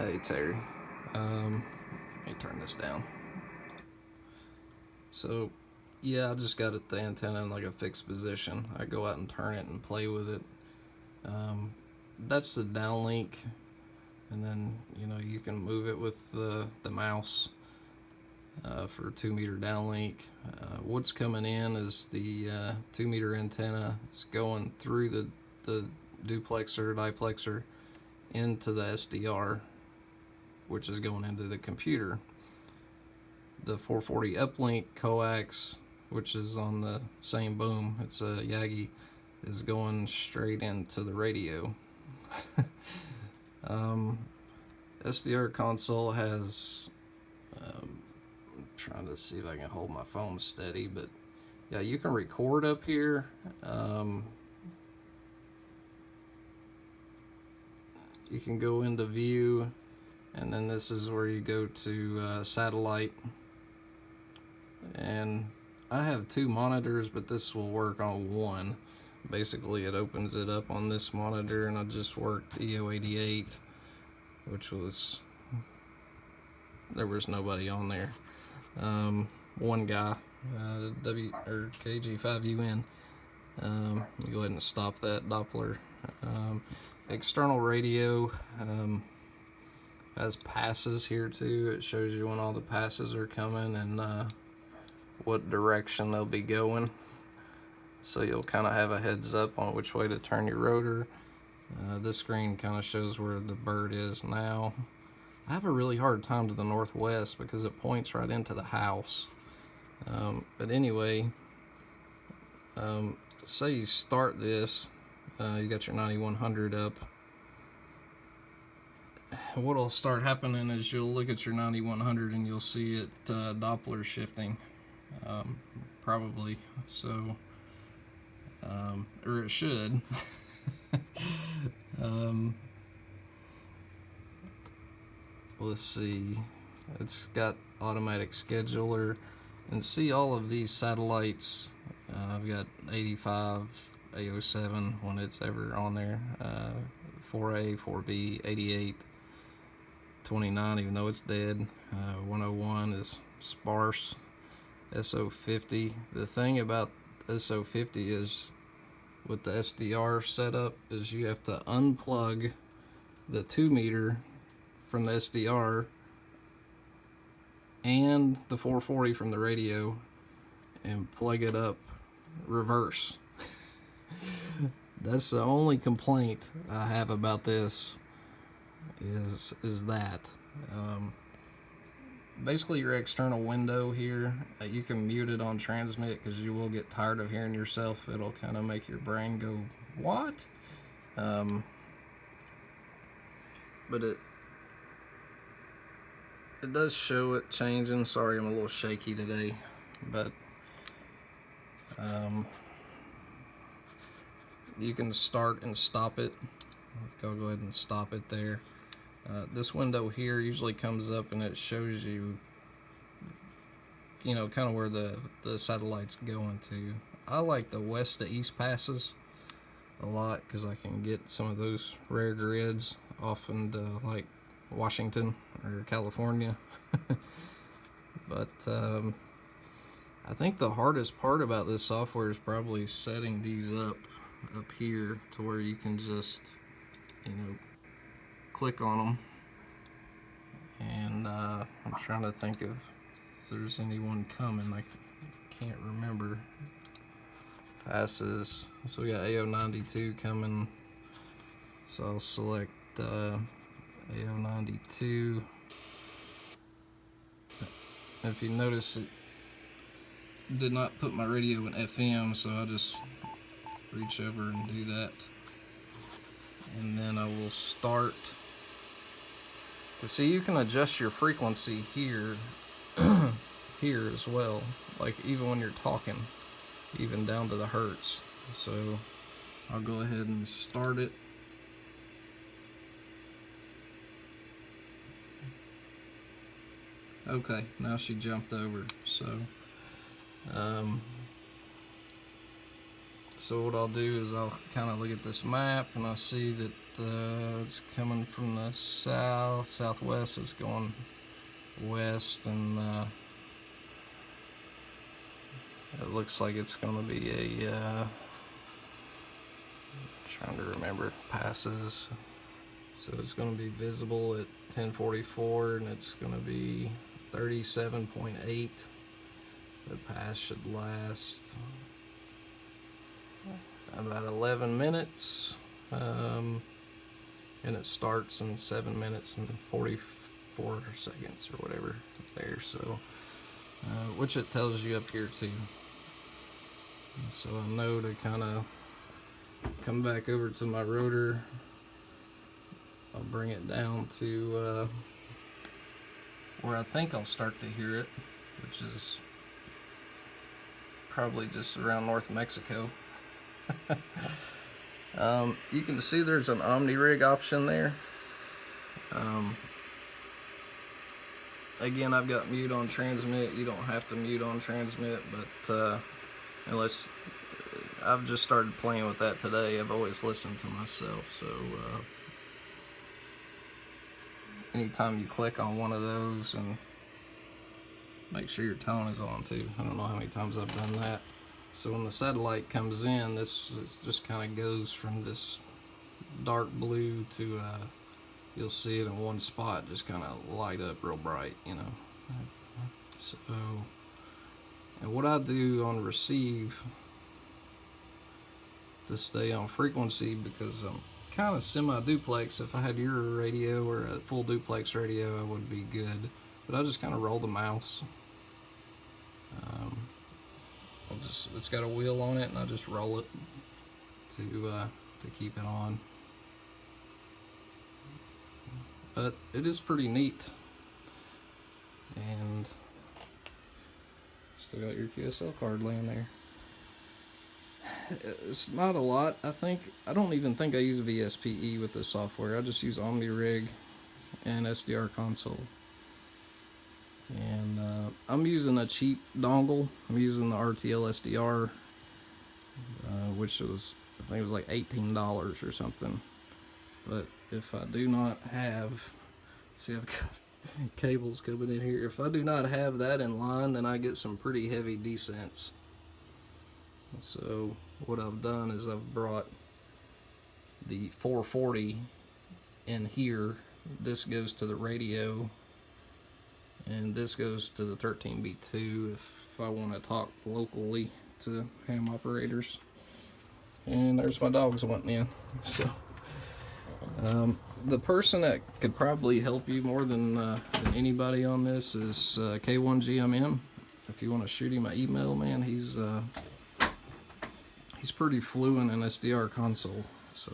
Hey Terry, let me turn this down. So, yeah, I just got the antenna in like a fixed position. I go out and turn it and play with it. That's the downlink, and then you can move it with the mouse for 2 meter downlink. What's coming in is the 2 meter antenna. It's going through the diplexer into the SDR, which is going into the computer. The 440 uplink coax, which is on the same boom, it's a Yagi, is going straight into the radio. SDR console has, I'm trying to see if I can hold my phone steady, but yeah, you can record up here. You can go into view, and then this is where you go to satellite. And I have 2 monitors, but this will work on one. Basically, it opens it up on this monitor, and I just worked EO88, which was, there was nobody on there. One guy, KG5UN. Let me go ahead and stop that Doppler. External radio has passes here too. It shows you when all the passes are coming and what direction they'll be going, so you'll kind of have a heads up on which way to turn your rotor. This screen kind of shows where the bird is now. I have a really hard time to the northwest because it points right into the house. But anyway, say you start this, you got your 9100 up. What'll start happening is you'll look at your 9100 and you'll see it Doppler shifting. Probably so, or it should. Let's see, it's got automatic scheduler, and see all of these satellites. I've got 85, A07 when it's ever on there, 4A, 4B, 88, 29 even though it's dead, 101 is sparse, SO50. The thing about SO50 is, with the SDR setup, is you have to unplug the 2 meter from the SDR and the 440 from the radio and plug it up reverse. That's the only complaint I have about this, is that. Basically, your external window here, you can mute it on transmit because you will get tired of hearing yourself. It'll kind of make your brain go, what? But it does show it changing. Sorry, I'm a little shaky today, but you can start and stop it. Go ahead and stop it there. This window here usually comes up and it shows you, kind of where the satellite's going to. I like the west to east passes a lot because I can get some of those rare grids off into like Washington or California. But I think the hardest part about this software is probably setting these up here to where you can just click on them. And I'm trying to think if there's anyone coming. I can't remember. Passes. So we got AO92 coming. So I'll select AO92. If you notice, it did not put my radio in FM, so I'll just reach over and do that. And then I will start. See, you can adjust your frequency here, here as well, like even when you're talking, even down to the hertz. So I'll go ahead and start it. Okay, now she jumped over. So what I'll do is I'll kind of look at this map and I'll see that it's coming from the southwest. It's going west, and it looks like it's going to be a trying to remember passes. So it's going to be visible at 1044, and it's going to be 37.8. The pass should last about 11 minutes, and it starts in 7 minutes and 44 seconds or whatever there. So, which it tells you up here too. So I know to kind of come back over to my rotor. I'll bring it down to where I think I'll start to hear it, which is probably just around North Mexico. You can see there's an OmniRig option there. Again, I've got mute on transmit. You don't have to mute on transmit, but unless I've just started playing with that today. I've always listened to myself, so anytime you click on one of those, and make sure your tone is on too. I don't know how many times I've done that. So when the satellite comes in, this just kind of goes from this dark blue to you'll see it in one spot just kind of light up real bright, you know. So, and what I do on receive to stay on frequency, because I'm kind of semi-duplex. If I had your radio or a full duplex radio, I would be good. But I just kind of roll the mouse. It's got a wheel on it, and I just roll it to keep it on. But it is pretty neat. And still got your QSL card laying there. It's not a lot. I don't even think I use VSPE with this software. I just use OmniRig and SDR console. And I'm using a cheap dongle. I'm using the RTL SDR, which was, I think it was like $18 or something. But if I do not have, see, I've got cables coming in here. If I do not have that in line, then I get some pretty heavy descents. So what I've done is I've brought the 440 in here. This goes to the radio, and this goes to the 13B2 if I want to talk locally to ham operators. And there's my dogs wanting in. So the person that could probably help you more than anybody on this is K1GMM. If you want to shoot him an email, man, he's pretty fluent in SDR console. So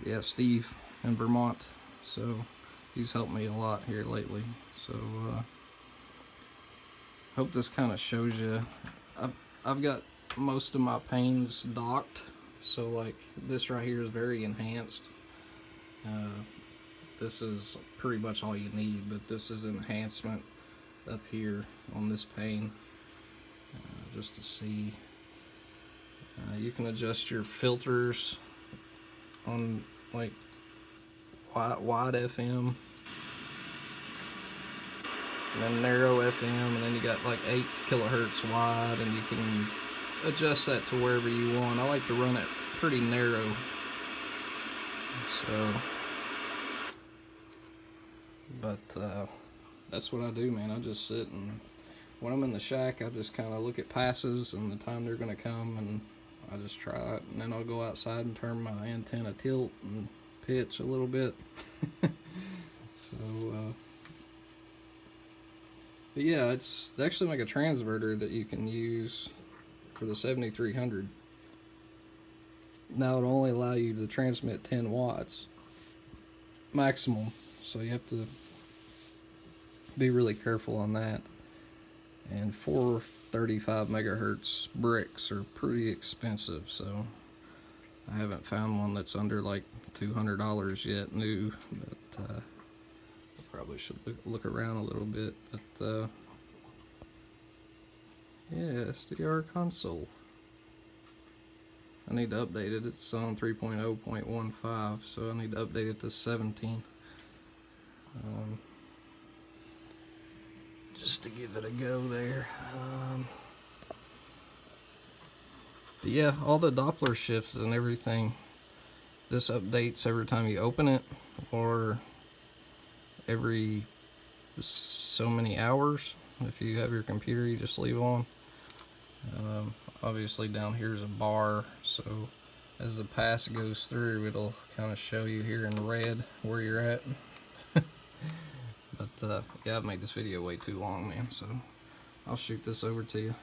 yeah, Steve in Vermont. So he's helped me a lot here lately. So hope this kind of shows you. I've got most of my panes docked, so like this right here is very enhanced. This is pretty much all you need, but this is enhancement up here on this pane, just to see. You can adjust your filters on like wide FM, and then narrow FM, and then you got like 8 kilohertz wide, and you can adjust that to wherever you want. I like to run it pretty narrow, so but that's what I do, man. I just sit, and when I'm in the shack, I just kind of look at passes and the time they're going to come, and I just try it, and then I'll go outside and turn my antenna tilt and pitch a little bit. So but yeah, they actually make a transverter that you can use for the 7300. Now it'll only allow you to transmit 10 watts maximum, so you have to be really careful on that. And 435 megahertz bricks are pretty expensive, so I haven't found one that's under like $200 yet new, but I probably should look around a little bit. But yeah, SDR console. I need to update it. It's on 3.0.15, so I need to update it to 17. Just to give it a go there. But yeah, all the Doppler shifts and everything, this updates every time you open it, or every so many hours. If you have your computer you just leave on. Obviously down here is a bar, so as the pass goes through, it'll kind of show you here in red where you're at. But yeah, I've made this video way too long, man, so I'll shoot this over to you.